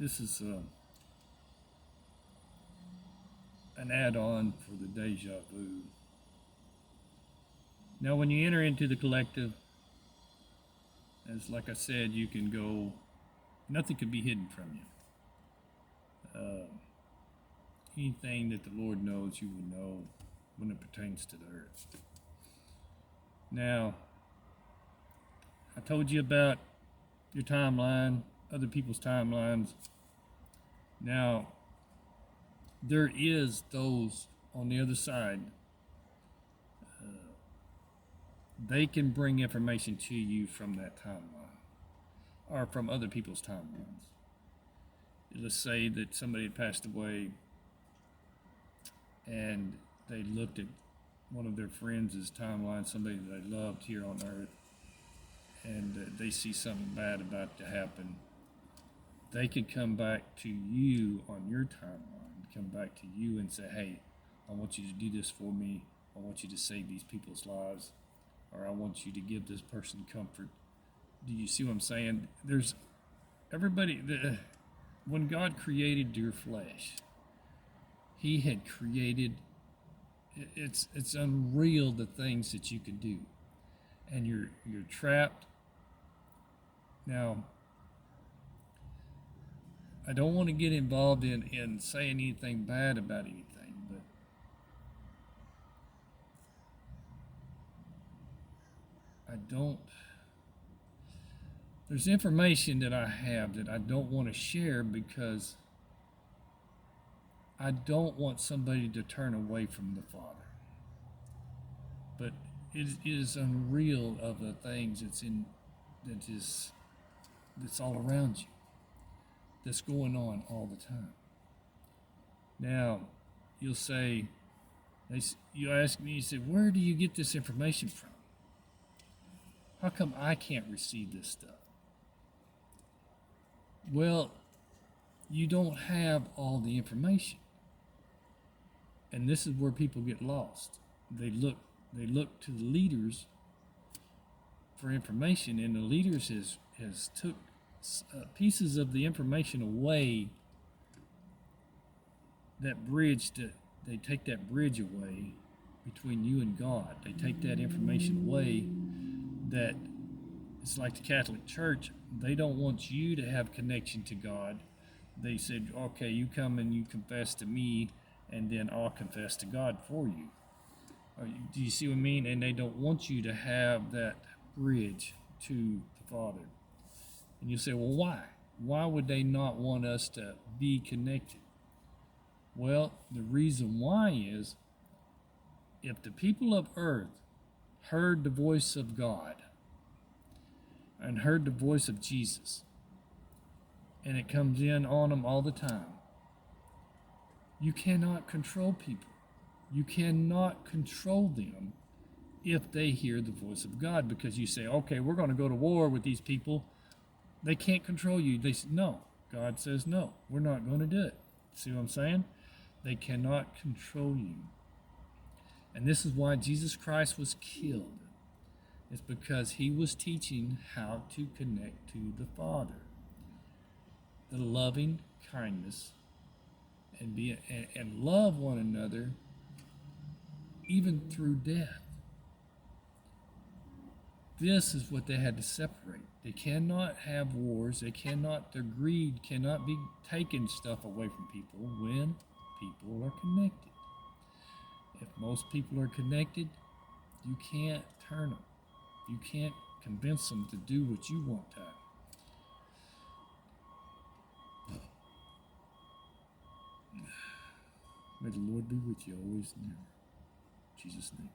This is an add-on for the deja vu. Now, when you enter into the collective, as like I said, you can go. Nothing can be hidden from you. Anything that the Lord knows, you will know when it pertains to the earth. Now, I told you about your timeline, other people's timelines. Now, there is those on the other side. They can bring information to you from that timeline or from other people's timelines. Let's say that somebody had passed away and they looked at one of their friends' timeline, somebody that they loved here on earth, and they see something bad about to happen. They could come back to you on your timeline, come back to you and say, hey, I want you to do this for me. I want you to save these people's lives, or I want you to give this person comfort. Do you see what I'm saying? There's everybody, when God created your flesh, He had created, it's unreal the things that you can do. And you're trapped. Now, I don't want to get involved in saying anything bad about anything, but there's information that I have that I don't want to share because I don't want somebody to turn away from the Father. But it is unreal of the things that's all around you, that's going on all the time. Now, you'll say, you ask me, you say, where do you get this information from? How come I can't receive this stuff? Well, you don't have all the information. And this is where people get lost. They look to the leaders for information, and the leaders has took pieces of the information away. That bridge, they take that bridge away between you and God. They take that information away. That it's like the Catholic Church. They don't want you to have connection to God. They said, okay, you come and you confess to me, and then I'll confess to God for you. Do you see what I mean? And they don't want you to have that bridge to the Father. And you say, well, why? Why would they not want us to be connected? Well, the reason why is if the people of earth heard the voice of God and heard the voice of Jesus, and it comes in on them all the time, you cannot control people. You cannot control them if they hear the voice of God, because you say, okay, we're going to go to war with these people. They can't control you. They say, no. God says, no, we're not going to do it. See what I'm saying? They cannot control you. And this is why Jesus Christ was killed. It's because He was teaching how to connect to the Father. The loving kindness and love one another even through death. This is what they had to separate. They cannot have wars. Their greed cannot be taking stuff away from people when people are connected. If most people are connected, you can't turn them. You can't convince them to do what you want to. May the Lord be with you always and ever. In Jesus' name.